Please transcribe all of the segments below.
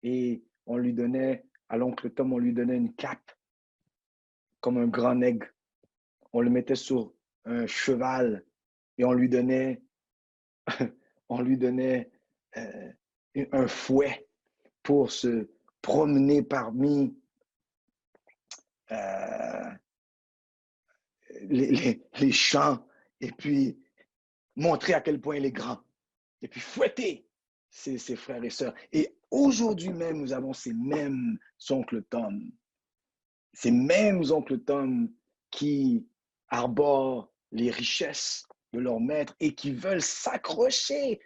et on lui donnait, à l'oncle Tom, on lui donnait une cape comme un grand nègre. On le mettait sur un cheval et on lui donnait euh, un fouet pour se promener parmi euh, les champs et puis montrer à quel point il est grand. Et puis fouetter ses frères et sœurs. Et aujourd'hui même, nous avons ces mêmes oncles Tom. Ces mêmes oncles Tom qui arborent les richesses de leur maître et qui veulent s'accrocher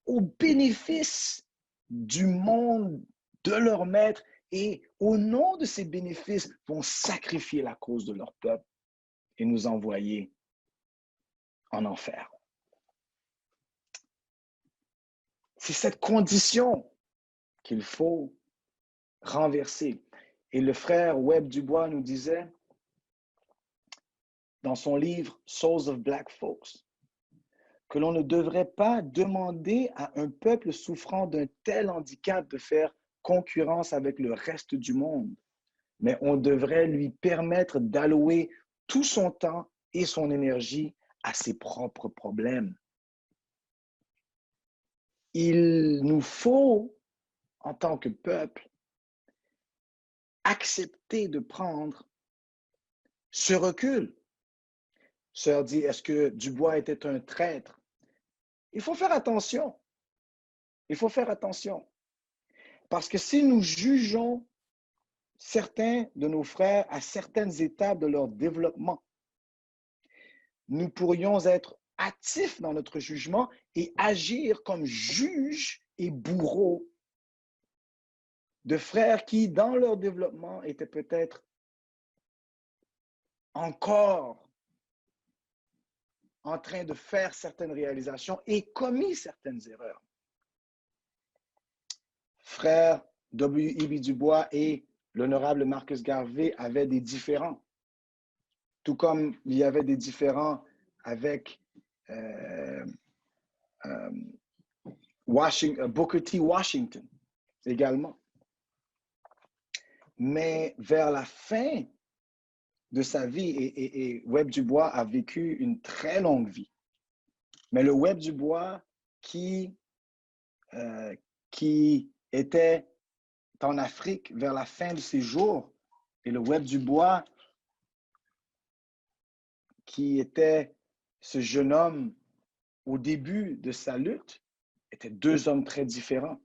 aux bénéfices du monde de leur maître et au nom de ces bénéfices vont sacrifier la cause de leur peuple et nous envoyer en enfer. C'est cette condition qu'il faut renverser. Et le frère Webb Dubois nous disait dans son livre Souls of Black Folks que l'on ne devrait pas demander à un peuple souffrant d'un tel handicap de faire concurrence avec le reste du monde, mais on devrait lui permettre d'allouer tout son temps et son énergie à ses propres problèmes. Il nous faut, en tant que peuple, accepter de prendre ce recul. Sœur dit, est-ce que Dubois était un traître? Il faut faire attention. Il faut faire attention. Parce que si nous jugeons certains de nos frères à certaines étapes de leur développement, nous pourrions être hâtifs dans notre jugement et agir comme juges et bourreaux de frères qui, dans leur développement, étaient peut-être encore en train de faire certaines réalisations et commis certaines erreurs. Frère W.E.B. Dubois et l'honorable Marcus Garvey avaient des différends, tout comme il y avait des différends avec Booker T. Washington également. Mais vers la fin de sa vie, et Webb Dubois a vécu une très longue vie, mais le Webb Dubois qui était en Afrique vers la fin de ses jours, et le Webb Dubois qui était ce jeune homme au début de sa lutte, étaient deux hommes très différents.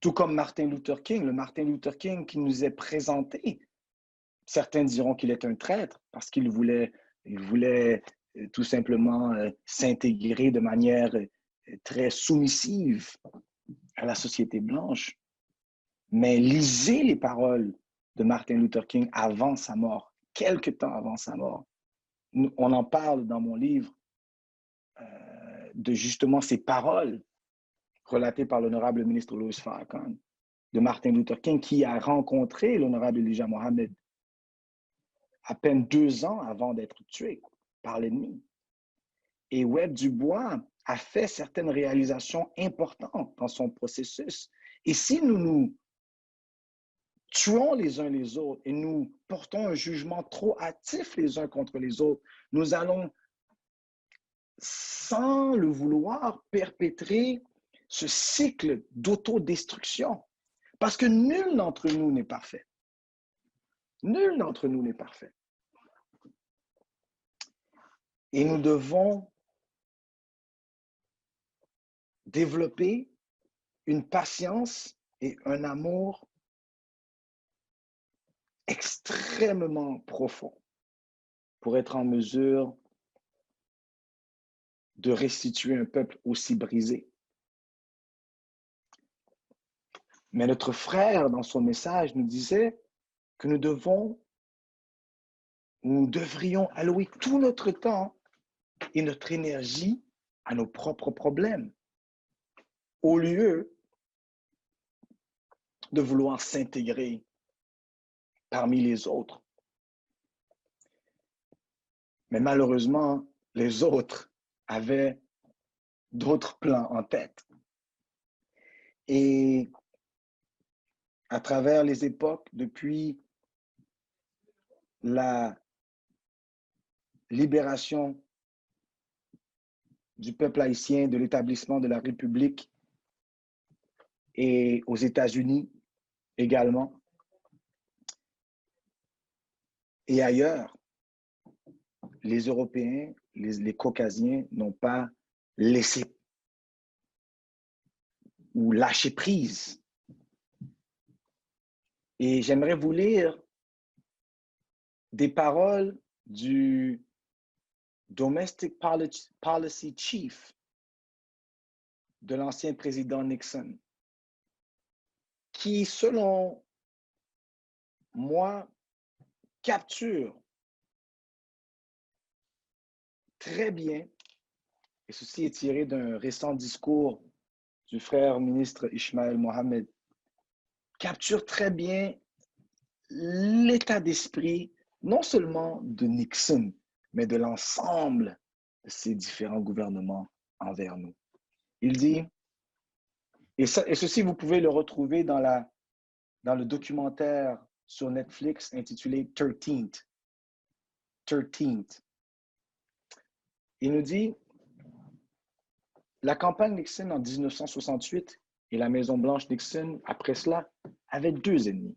Tout comme Martin Luther King, le Martin Luther King qui nous est présenté, certains diront qu'il est un traître parce qu'il voulait tout simplement s'intégrer de manière très soumissive à la société blanche. Mais lisez les paroles de Martin Luther King avant sa mort, quelque temps avant sa mort. On en parle dans mon livre de justement ces paroles relatées par l'honorable ministre Louis Farrakhan, de Martin Luther King, qui a rencontré l'honorable Elijah Muhammad à peine 2 ans avant d'être tué par l'ennemi. Et Webb Dubois a fait certaines réalisations importantes dans son processus. Et si nous nous tuons les uns les autres et nous portons un jugement trop hâtif les uns contre les autres, nous allons, sans le vouloir, perpétrer ce cycle d'autodestruction. Parce que nul d'entre nous n'est parfait. Nul d'entre nous n'est parfait. Et nous devons développer une patience et un amour extrêmement profond pour être en mesure de restituer un peuple aussi brisé. Mais notre frère, dans son message, nous disait que nous devrions allouer tout notre temps et notre énergie à nos propres problèmes, au lieu de vouloir s'intégrer parmi les autres. Mais malheureusement, les autres avaient d'autres plans en tête. Et à travers les époques, depuis la libération du peuple haïtien, de l'établissement de la République et aux États-Unis également et ailleurs, les Européens, les Caucasiens n'ont pas laissé ou lâché prise. Et j'aimerais vous lire des paroles du Domestic Policy Chief de l'ancien président Nixon, qui, selon moi, capture très bien, et ceci est tiré d'un récent discours du frère ministre Ismaël Mohamed, capture très bien l'état d'esprit, non seulement de Nixon, mais de l'ensemble de ces différents gouvernements envers nous. Il dit, et ceci, vous pouvez le retrouver dans le documentaire sur Netflix intitulé 13th. Il nous dit, la campagne Nixon en 1968 et la Maison-Blanche Nixon, après cela, avaient deux ennemis,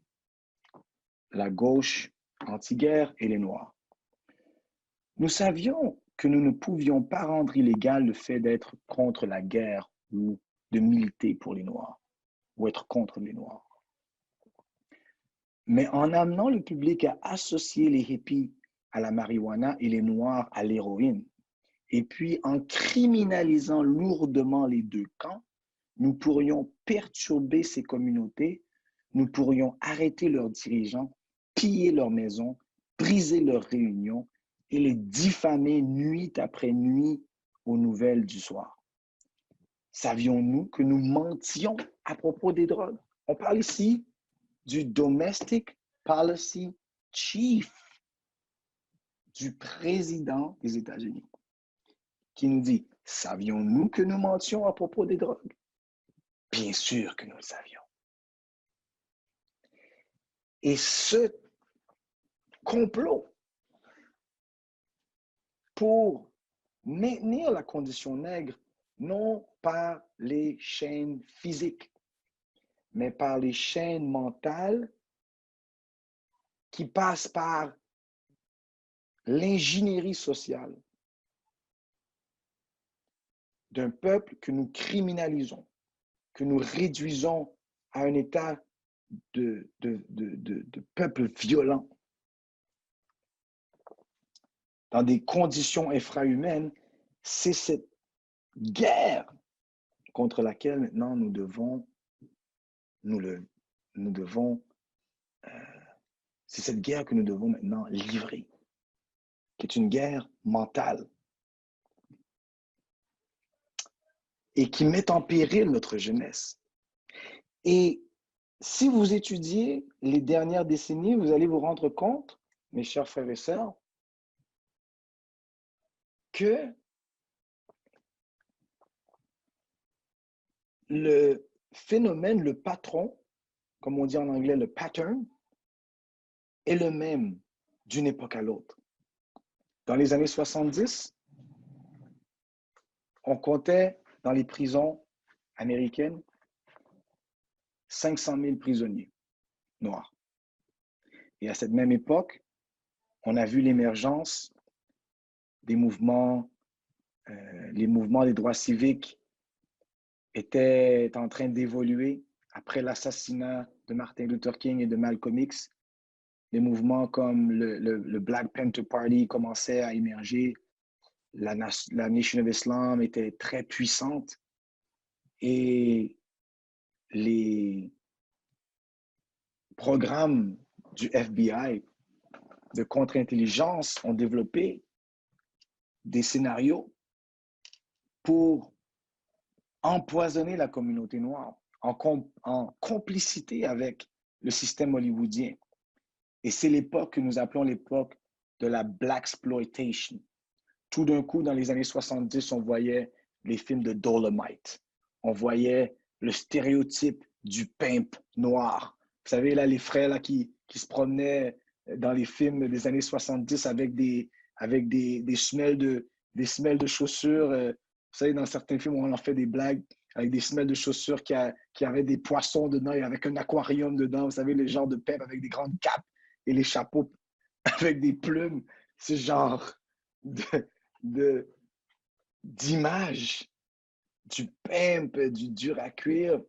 la gauche anti-guerre et les Noirs. Nous savions que nous ne pouvions pas rendre illégal le fait d'être contre la guerre ou de militer pour les Noirs ou être contre les Noirs. Mais en amenant le public à associer les hippies à la marijuana et les Noirs à l'héroïne, et puis en criminalisant lourdement les deux camps, nous pourrions perturber ces communautés, nous pourrions arrêter leurs dirigeants, piller leurs maisons, briser leurs réunions et les diffamer nuit après nuit aux nouvelles du soir. Savions-nous que nous mentions à propos des drogues? On parle ici du Domestic Policy Chief du président des États-Unis qui nous dit, savions-nous que nous mentions à propos des drogues? Bien sûr que nous le savions. Et ce complot pour maintenir la condition nègre, non par les chaînes physiques, mais par les chaînes mentales qui passent par l'ingénierie sociale d'un peuple que nous criminalisons, que nous réduisons à un état de peuple violent, dans des conditions infrahumaines, c'est cette guerre contre laquelle maintenant nous devons, c'est cette guerre que nous devons maintenant livrer, qui est une guerre mentale et qui met en péril notre jeunesse. Et si vous étudiez les dernières décennies, vous allez vous rendre compte, mes chers frères et sœurs, que le phénomène, le patron, comme on dit en anglais, le pattern, est le même d'une époque à l'autre. Dans les années 70, on comptait dans les prisons américaines 500 000 prisonniers noirs. Et à cette même époque, on a vu l'émergence des mouvements, les mouvements des droits civiques étaient en train d'évoluer après l'assassinat de Martin Luther King et de Malcolm X. Les mouvements comme le Black Panther Party commençaient à émerger. La Nation of Islam était très puissante et les programmes du FBI de contre-intelligence ont développé des scénarios pour empoisonner la communauté noire en complicité avec le système hollywoodien. Et c'est l'époque que nous appelons l'époque de la Blaxploitation. Tout d'un coup, dans les années 70, on voyait les films de Dolomite. On voyait le stéréotype du pimp noir, savez, là, les frères là, qui se promenaient dans les films des années 70 avec des semelles de chaussures. Vous savez, dans certains films, on en fait des blagues avec des semelles de chaussures qui avaient des poissons dedans et avec un aquarium dedans. Vous savez, les genres de pep avec des grandes capes et les chapeaux avec des plumes. Ce genre de, de, d'image du pimp, du dur à cuire.